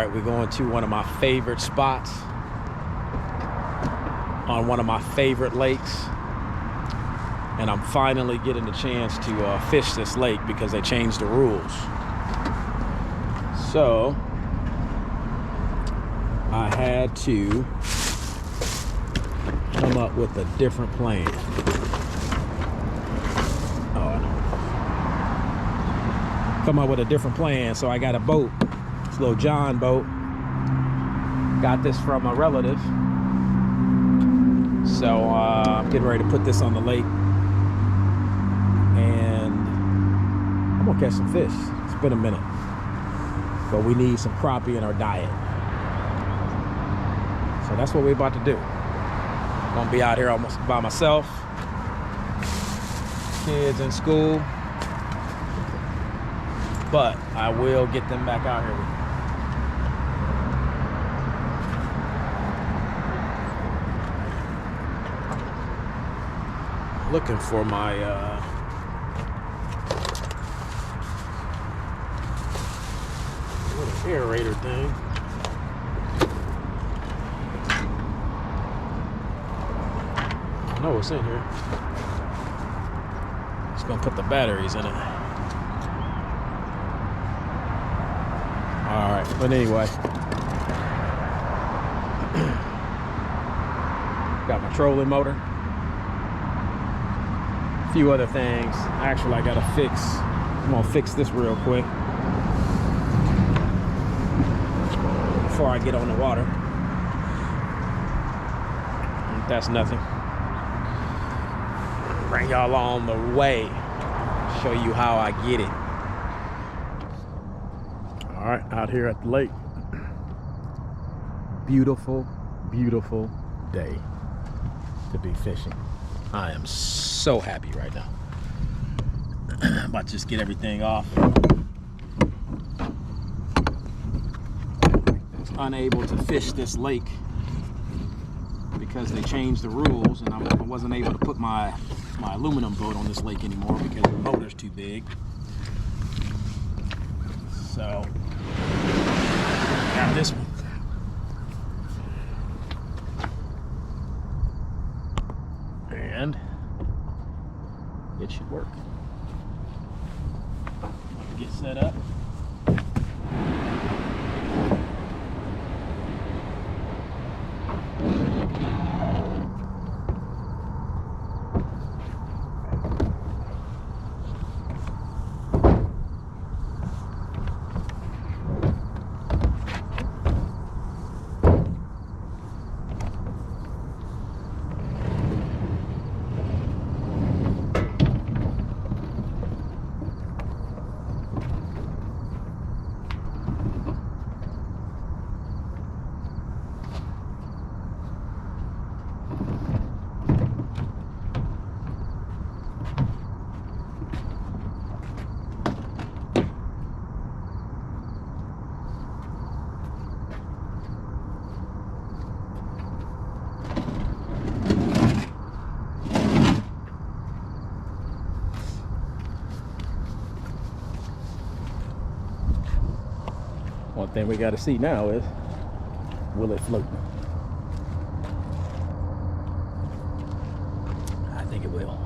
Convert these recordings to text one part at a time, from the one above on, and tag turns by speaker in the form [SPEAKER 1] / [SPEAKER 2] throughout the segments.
[SPEAKER 1] right, we're going to one of my favorite spots on one of my favorite lakes, and I'm finally getting the chance to fish this lake because they changed the rules. So I had to come up with a different plan. Come up with a different plan. So I got a boat. This little John boat. Got this from a relative. So I'm getting ready to put this on the lake, and I'm gonna catch some fish. It's been a minute, but we need some crappie in our diet. So that's what we're about to do. I'm gonna be out here almost by myself. Kids in school, but I will get them back out here with me. Looking for my little aerator thing. I know what's in here. Just gonna put the batteries in it. All right, but anyway, got my trolling motor. Few other things. Actually, I gotta fix. I'm gonna fix this real quick before I get on the water. That's nothing. Bring y'all on the way. Show you how I get it. All right, out here at the lake. Beautiful, beautiful day to be fishing. I am so happy right now. I'm about to just get everything off. I was unable to fish this lake because they changed the rules, and I wasn't able to put my aluminum boat on this lake anymore because the motor's too big. So, got this one. And it should work. Get set up. One thing we got to see now is, will it float? I think it will.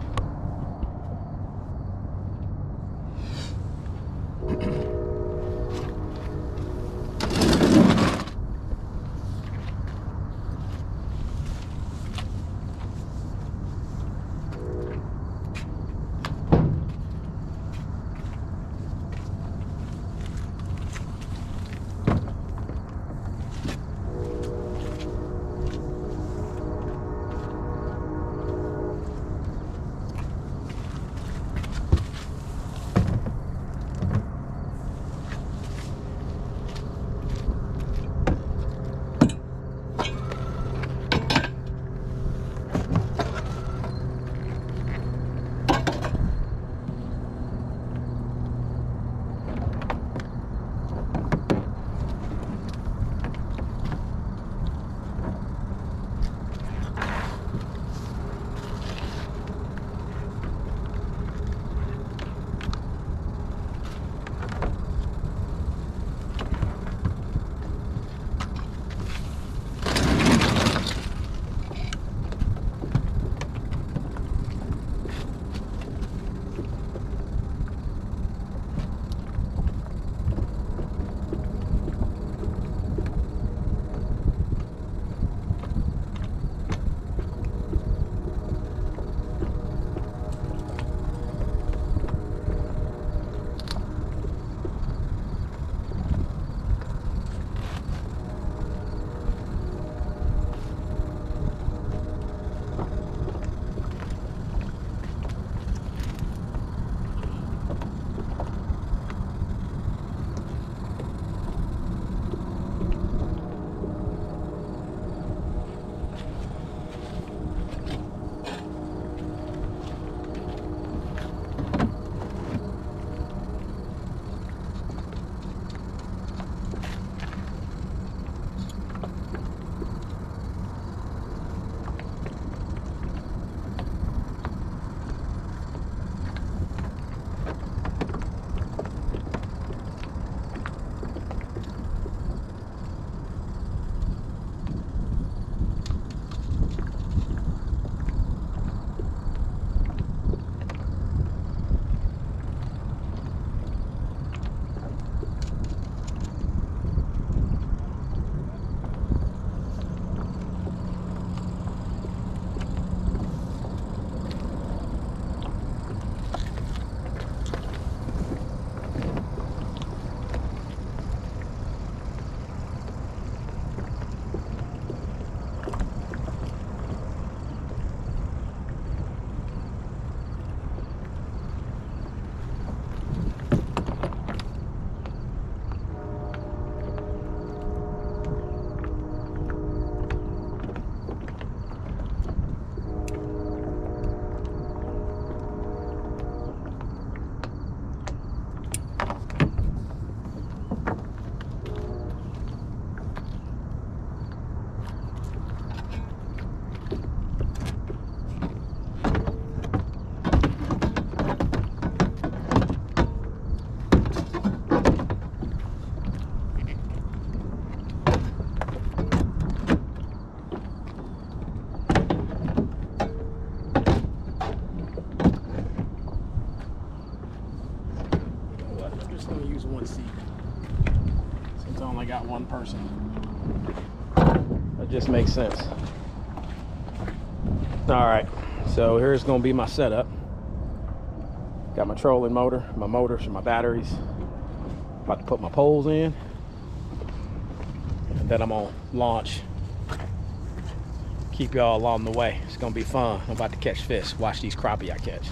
[SPEAKER 1] one person. That just makes sense. All right, so here's gonna be my setup. Got my trolling motor, my motors, and my batteries. About to put my poles in, and then I'm gonna launch. Keep y'all along the way. It's gonna be fun. I'm about to catch fish. Watch these crappie I catch.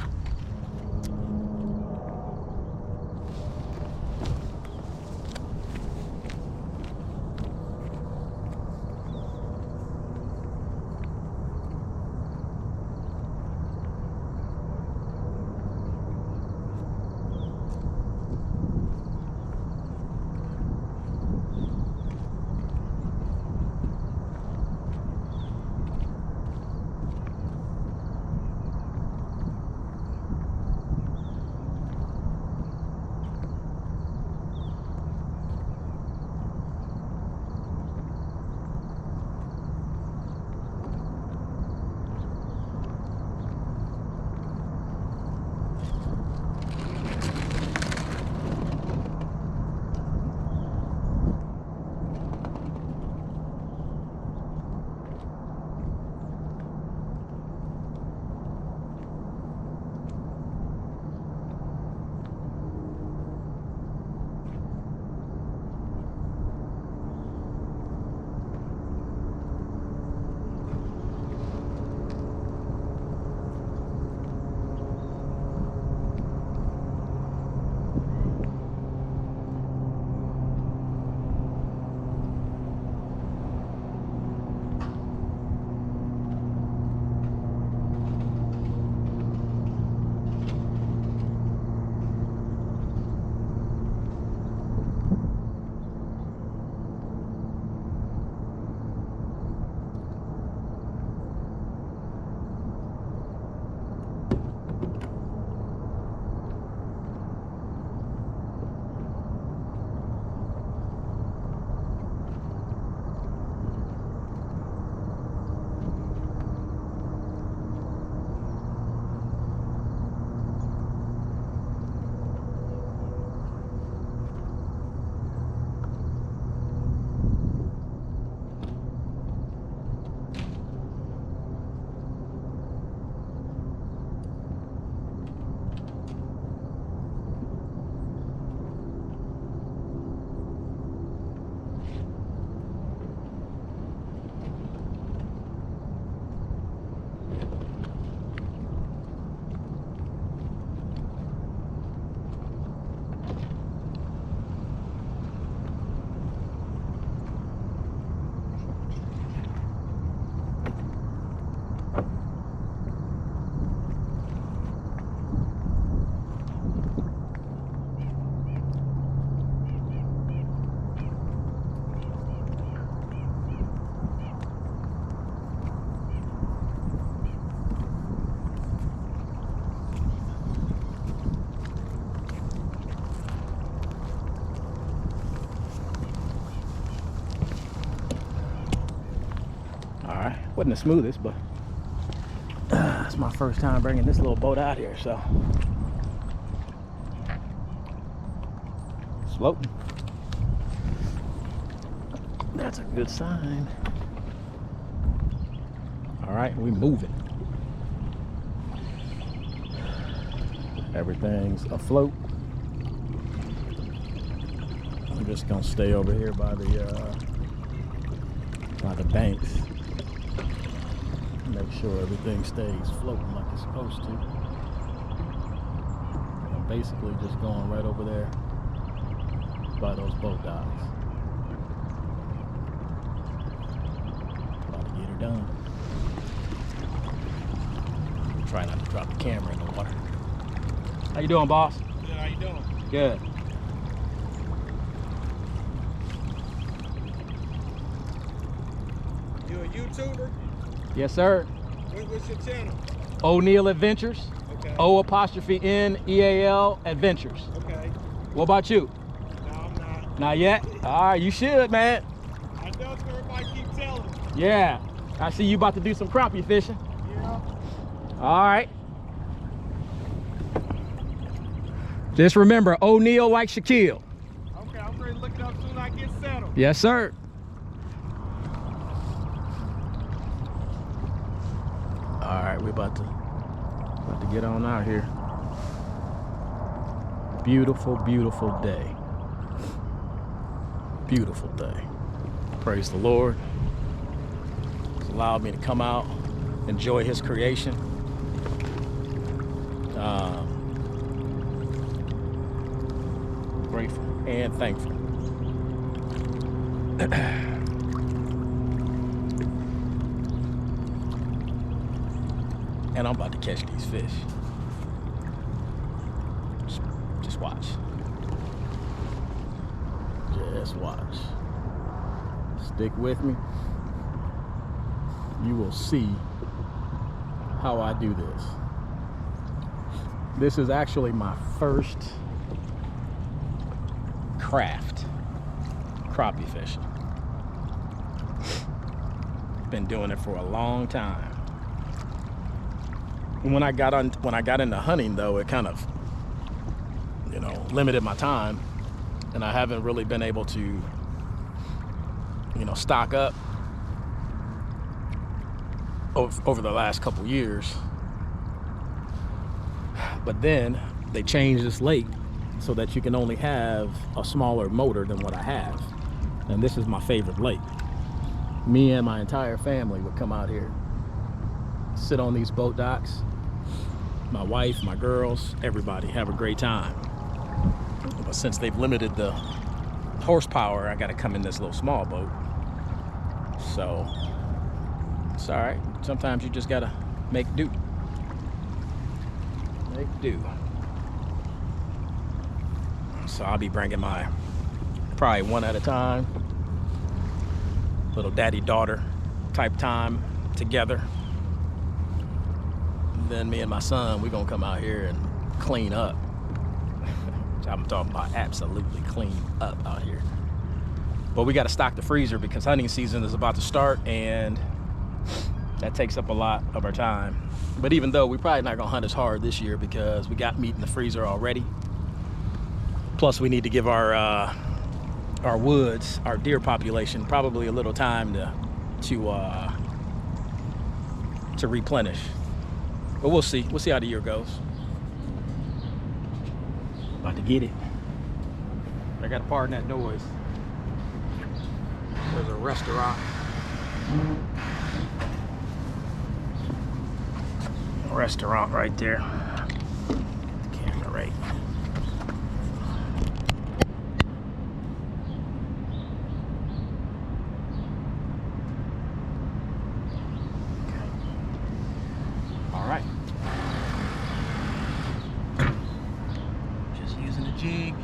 [SPEAKER 1] Wasn't the smoothest, but it's my first time bringing this little boat out here, so it's floating. That's a good sign. All right, we moving. Everything's afloat. I'm just gonna stay over here by the banks. Make sure everything stays floating like it's supposed to. I'm basically just going right over there by those boat docks. About to get her done. Try not to drop the camera in the water. How you doing, boss?
[SPEAKER 2] Good, how you doing?
[SPEAKER 1] Good.
[SPEAKER 2] You a YouTuber?
[SPEAKER 1] Yes, sir.
[SPEAKER 2] What's your channel?
[SPEAKER 1] O'Neal Adventures.
[SPEAKER 2] Okay.
[SPEAKER 1] O''N''E''A''L Adventures.
[SPEAKER 2] Okay.
[SPEAKER 1] What about you?
[SPEAKER 2] No, I'm not.
[SPEAKER 1] Not yet? All right, you should, man.
[SPEAKER 2] I know, so everybody keep telling me.
[SPEAKER 1] Yeah. I see you about to do some crappie fishing.
[SPEAKER 2] Yeah.
[SPEAKER 1] All right. Just remember, O'Neal like Shaquille.
[SPEAKER 2] Okay, I'm ready to look it up as soon as I get settled.
[SPEAKER 1] Yes, sir. All right, we're about to get on out here. Beautiful, beautiful day. Beautiful day. Praise the Lord. He's allowed me to come out, enjoy his creation. Grateful and thankful. And I'm about to catch these fish. Just watch. Just watch. Stick with me. You will see how I do this. This is actually my first craft crappie fishing. Been doing it for a long time. When I got into hunting, though, it kind of, limited my time, and I haven't really been able to, stock up over the last couple years. But then they changed this lake so that you can only have a smaller motor than what I have, and this is my favorite lake. Me and my entire family would come out here, sit on these boat docks. My wife, my girls, everybody have a great time. But since they've limited the horsepower, I got to come in this little small boat. So it's all right. Sometimes you just got to make do. Make do. So I'll be bringing my, probably one at a time, little daddy-daughter type time together. Then me and my son, we're gonna come out here and clean up. I'm talking about absolutely clean up out here. But we gotta stock the freezer because hunting season is about to start, and that takes up a lot of our time. But even though we're probably not gonna hunt as hard this year because we got meat in the freezer already. Plus we need to give our woods, our deer population, probably a little time to replenish. But we'll see. We'll see how the year goes. About to get it. I gotta pardon that noise. There's a restaurant. Restaurant right there. Get the camera right. Alright. Just using a jig.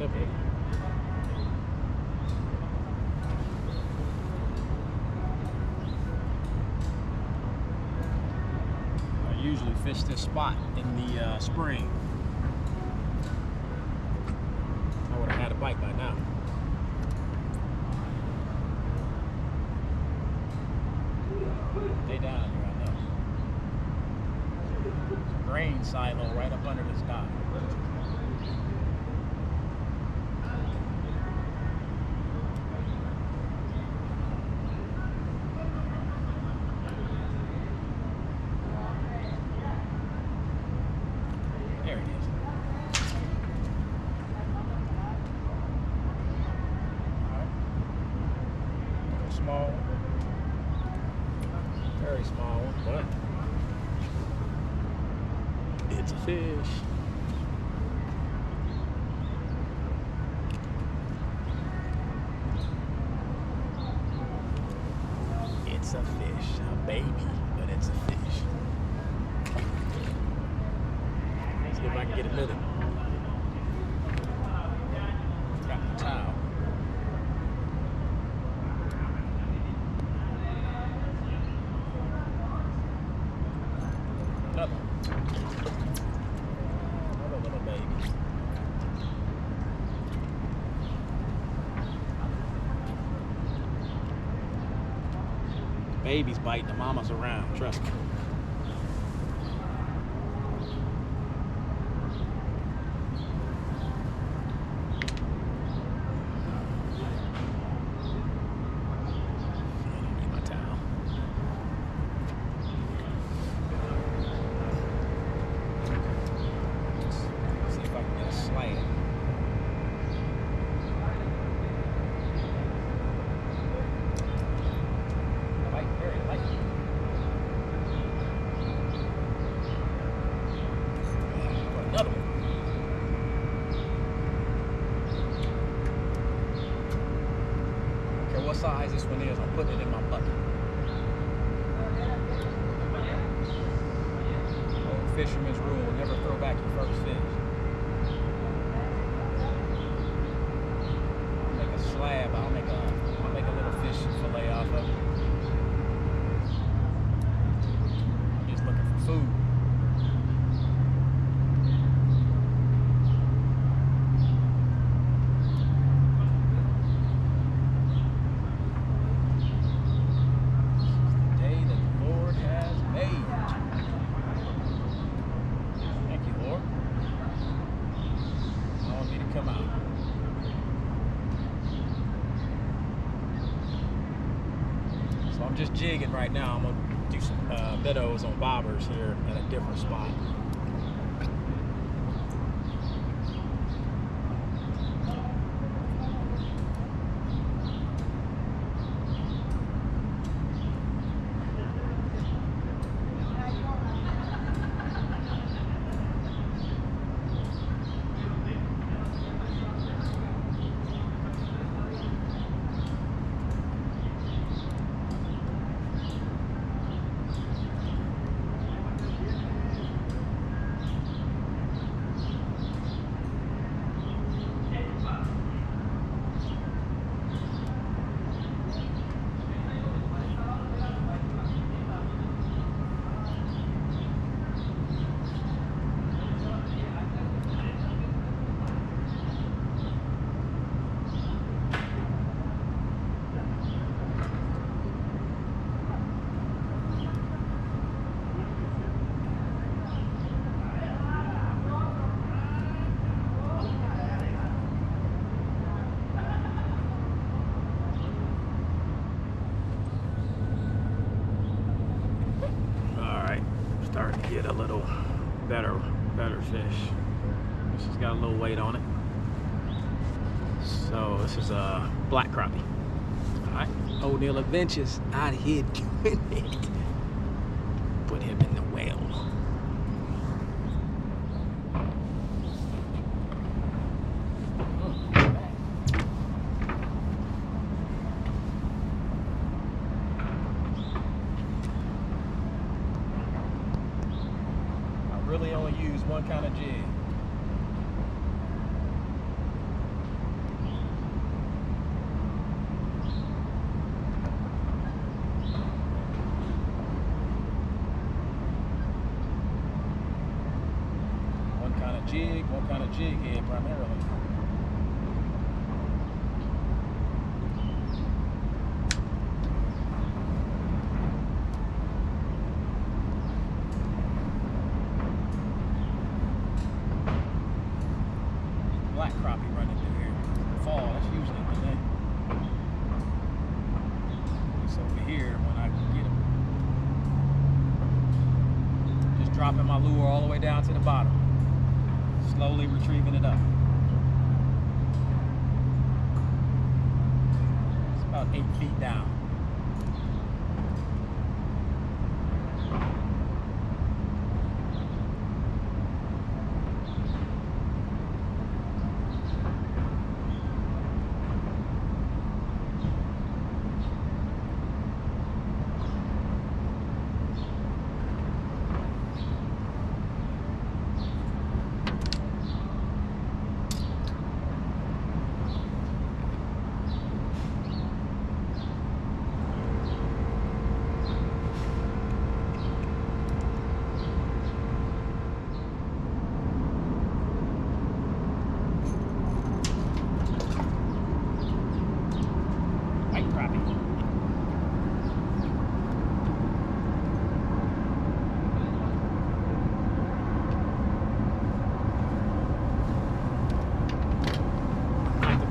[SPEAKER 1] Okay. I usually fish this spot in the spring. I would have had a bite by now. They down here, I know. There's a grain silo right up under this dock. There it is. Alright. Small one. Very small one, but it's a fish. It's a fish, a baby, but it's a fish. Let's see if I can get another. Got the towel. Another little baby. Baby's biting the mama's around, trust me. Get my towel. See if I can get a slide. Light, very light. Another one. Okay, what size this one is, I'm putting it in my bucket. Old fisherman's rule, never throw back your first fish. I'll make a slab, I'll make a little fish fillet off of it. I'm just looking for food. This is the day that the Lord has made. Thank you, Lord. Allowing me to come out. So I'm just jigging right now. I'm gonna do some minnows on bobbers here at a different spot. Starting to get a little better fish. This has got a little weight on it. So this is a black crappie. All right, O'Neill Adventures out here doing it. Put him in the well. Really only use one kind of jig. jig, what kind of jig head primarily. Black crappie running through here. Fall, that's usually the thing. It's over here when I get them. Just dropping my lure all the way down to the bottom. Slowly retrieving it up. It's about 8 feet down.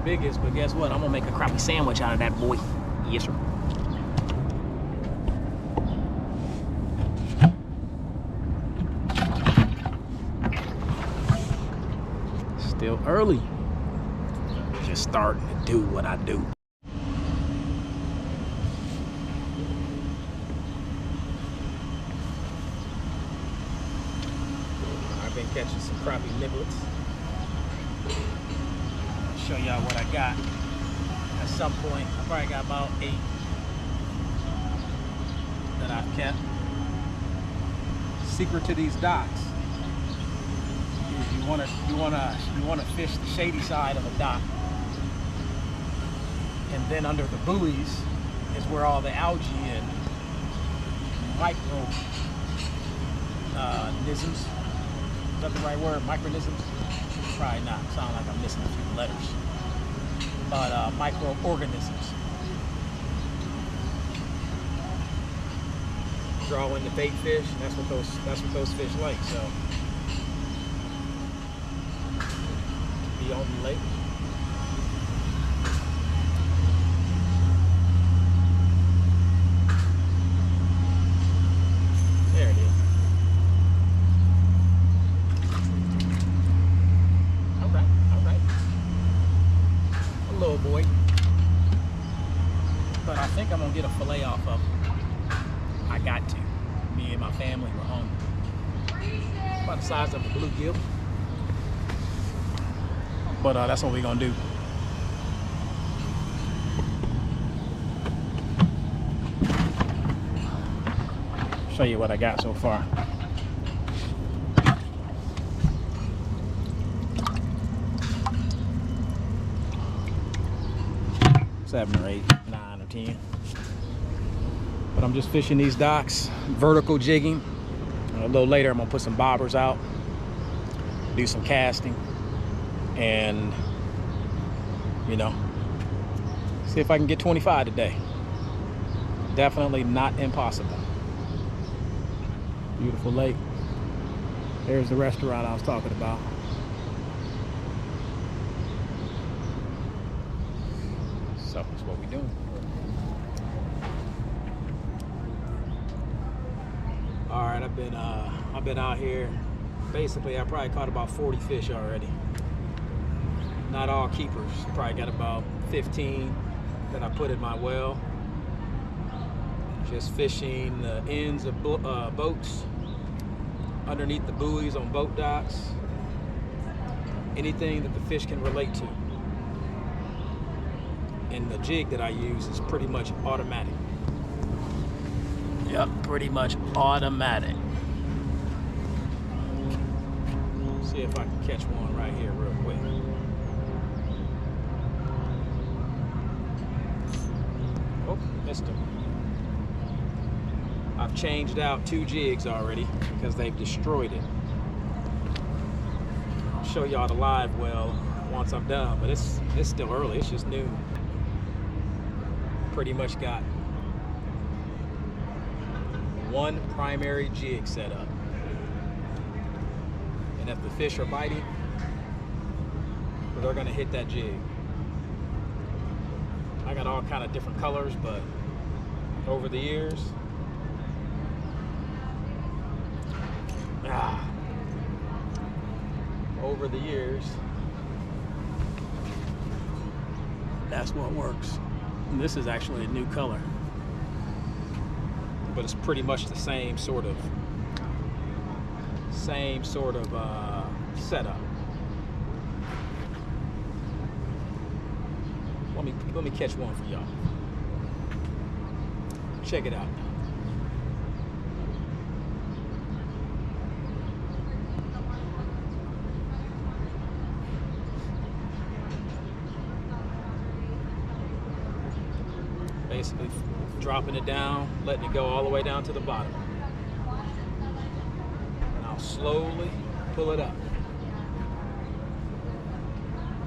[SPEAKER 1] Biggest, but guess what? I'm gonna make a crappie sandwich out of that boy. Yes, sir. Still early. Just starting to do what I do. I've been catching some crappie niblets. Show y'all what I got. At some point, I probably got about 8 that I've kept. Secret to these docks is you wanna fish the shady side of a dock, and then under the buoys is where all the algae and micro nisms. Is that the right word? Micronisms? Probably not. Sound like I'm missing a few letters. But microorganisms. Draw in the bait fish, and that's what those fish like. So be on the lake. There it is. Little boy, but I think I'm gonna get a fillet off of him. I got to. Me and my family were hungry. About the size of a bluegill, but that's what we're gonna do. Show you what I got so far. 7 or 8, 9 or 10. But I'm just fishing these docks, vertical jigging. A little later, I'm gonna put some bobbers out, do some casting, and see if I can get 25 today. Definitely not impossible. Beautiful lake. There's the restaurant I was talking about. So that's what we're doing. All right, I've been out here. Basically, I probably caught about 40 fish already. Not all keepers. Probably got about 15 that I put in my well. Just fishing the ends of boats, underneath the buoys on boat docks. Anything that the fish can relate to. And the jig that I use is pretty much automatic. Yep, pretty much automatic. See if I can catch one right here real quick. Oh, missed him. I've changed out 2 jigs already because they've destroyed it. I'll show y'all the live well once I'm done, but it's still early. It's just noon. Pretty much got one primary jig set up, and if the fish are biting, they're gonna hit that jig. I got all kind of different colors, but over the years, that's what works. And this is actually a new color, but it's pretty much the same sort of setup. Let me catch one for y'all. Check it out. Basically dropping it down, letting it go all the way down to the bottom. And I'll slowly pull it up.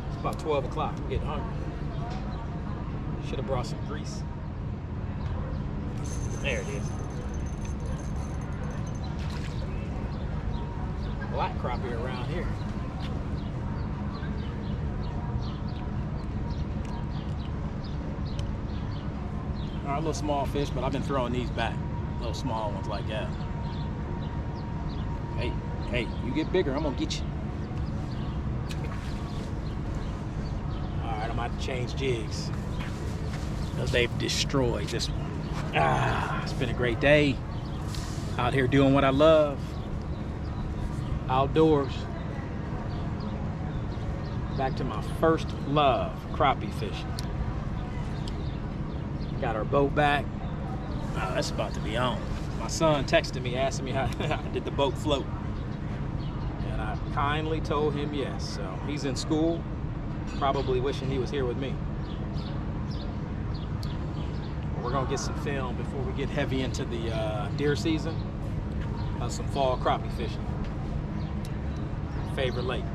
[SPEAKER 1] It's about 12 o'clock. I'm getting hungry. Should have brought some grease. There it is. Black crappie around here. All right, little small fish, but I've been throwing these back. Little small ones like that. Hey, you get bigger, I'm gonna get you. All right, I'm about to change jigs, because they've destroyed this one. It's been a great day. Out here doing what I love. Outdoors. Back to my first love, crappie fishing. Got our boat back. Oh, that's about to be on. My son texted me, asking me how did the boat float. And I kindly told him yes. So he's in school, probably wishing he was here with me. We're gonna get some film before we get heavy into the deer season. Some fall crappie fishing. Favorite lake.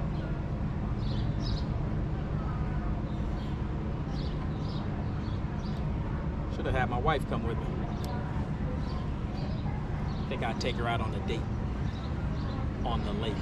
[SPEAKER 1] Should have had my wife come with me. I think I'd take her out on a date on the lake.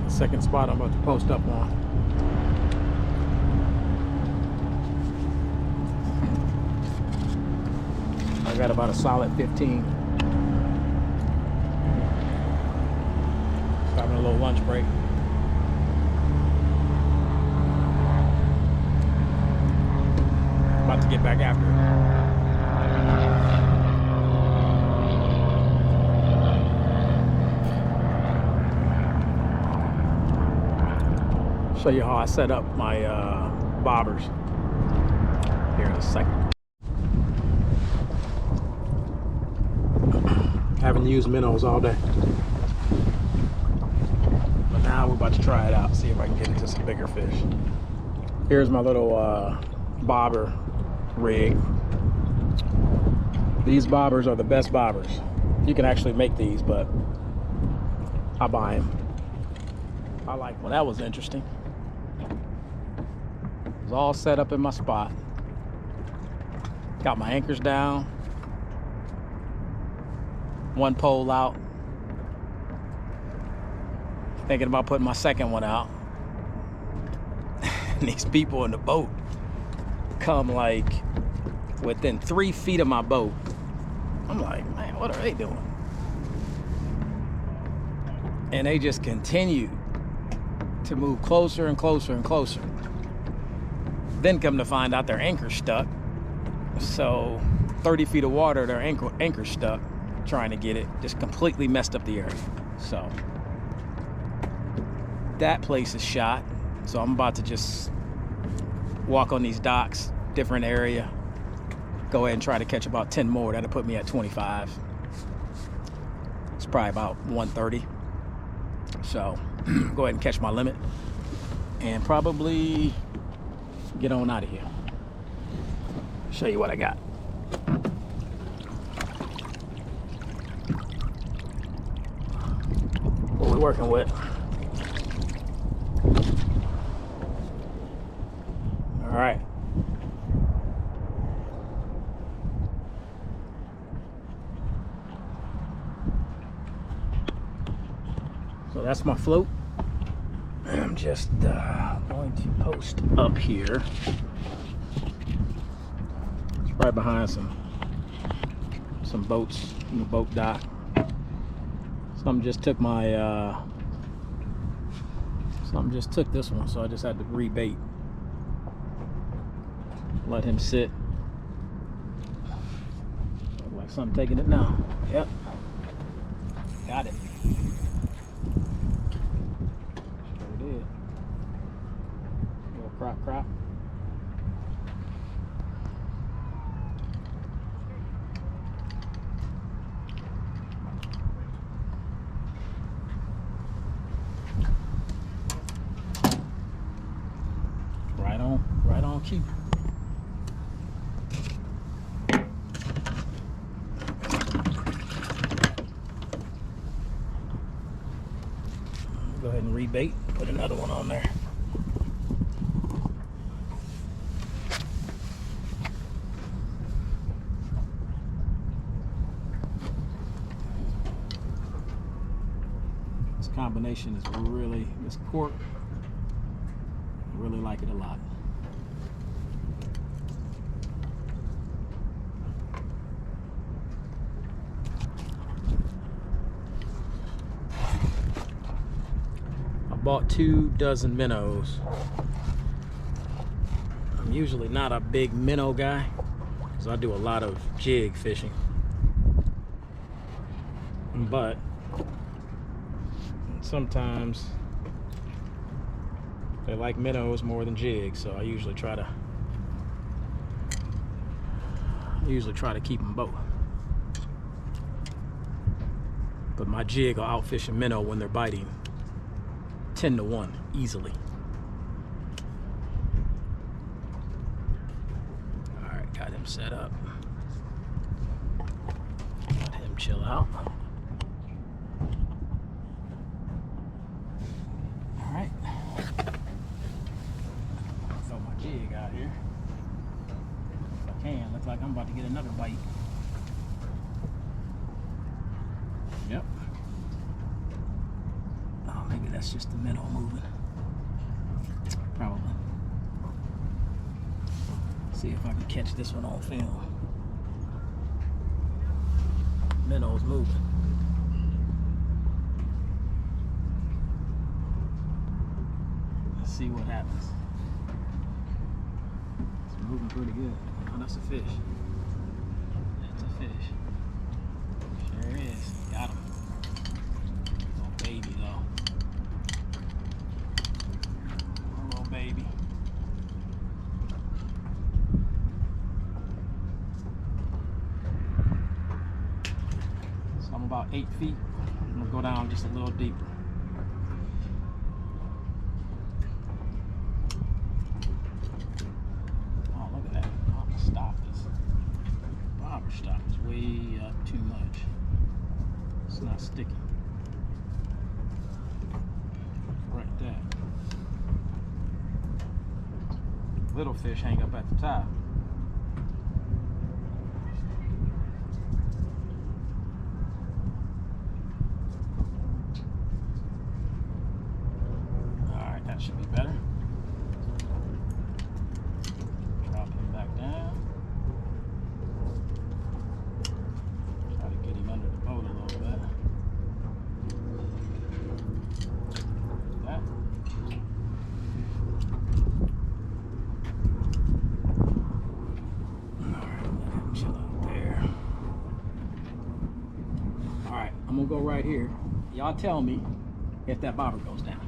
[SPEAKER 1] Second spot I'm about to post up on. I got about a solid 15. So having a little lunch break. get back after it. Show you how I set up my bobbers here in a second. Haven't used minnows all day, but now we're about to try it out, see if I can get into some bigger fish. Here's my little bobber rig. These bobbers are the best bobbers. You can actually make these, but I buy them. I like. Well, that was interesting. It was all set up in my spot. Got my anchors down. One pole out. Thinking about putting my second one out. And these people in the boat come like within 3 feet of my boat. I'm like, man, what are they doing? And they just continue to move closer and closer and closer. Then come to find out their anchor's stuck. So 30 feet of water, their anchor's stuck. Trying to get it, just completely messed up the area. So that place is shot. So I'm about to just walk on these docks, different area, go ahead and try to catch about 10 more. That'll put me at 25. It's probably about 1:30. So go ahead and catch my limit and probably get on out of here. Show you what I got. What we're working with. All right. So that's my float. I'm just going to post up here. It's right behind some boats in the boat dock. Something just took my something just took this one, so I just had to rebait. Let him sit. Look like something taking it now. Yep. Got it. Sure did. Little crop. Right on cue. Go ahead and rebait, put another one on there. This combination is really, this cork, I really like it a lot. Bought 2 dozen minnows. I'm usually not a big minnow guy because I do a lot of jig fishing, but sometimes they like minnows more than jigs, so I usually try to keep them both. But my jig will outfish a minnow when they're biting 10-1 easily. All right, got him set up. Let him chill out. All right. Throw my jig out here. If I can, looks like I'm about to get another bite. Yep. Oh, maybe that's just the minnow moving. Probably. See if I can catch this one on film. Minnow's moving. Let's see what happens. It's moving pretty good. Oh, that's a fish. That's a fish. Sure is. Got him. Little baby though. Little baby. So I'm about 8 feet. I'm gonna go down just a little deeper. Oh, look at that. Oh, the stop is, bobber stop is way up too much. It's not sticky. Correct that. Little fish hang up at the top. Alright, that should be better. Drop him back down. Try to get him under the boat a little bit. That. Chill out there. Alright, I'm gonna go right here. Y'all tell me if that bobber goes down.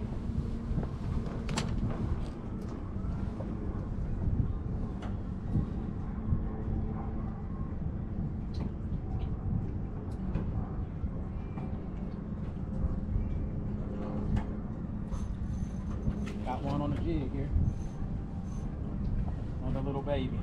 [SPEAKER 1] Got one on the jig here. Another little baby.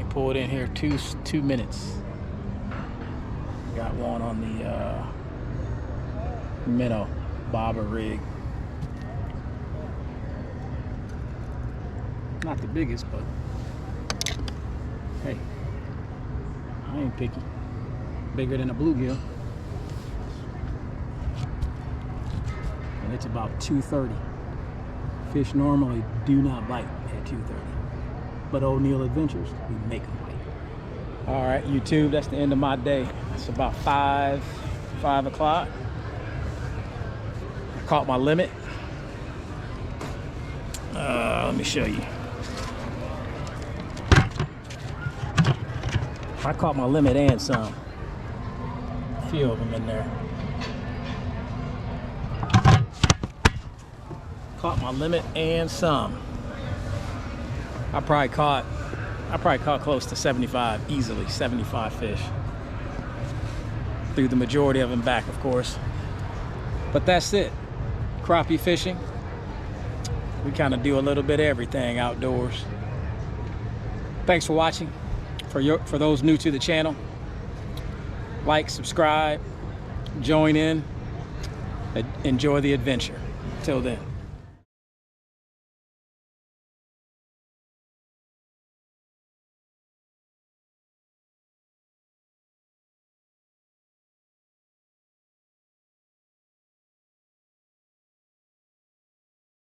[SPEAKER 1] Pulled in here two minutes. Got one on the minnow bobber rig. Not the biggest, but hey, I ain't picky. Bigger than a bluegill. And it's about 2:30. Fish normally do not bite at 2:30. But O'Neill Adventures, we make them bite. All right, YouTube, that's the end of my day. It's about 5 o'clock. I caught my limit. Let me show you. I caught my limit and some. A few of them in there. Caught my limit and some. I probably caught close to 75, easily 75 fish. Threw the majority of them back, of course. But that's it. Crappie fishing. We kind of do a little bit of everything outdoors. Thanks for watching. For those new to the channel, like, subscribe, join in, enjoy the adventure. Till then.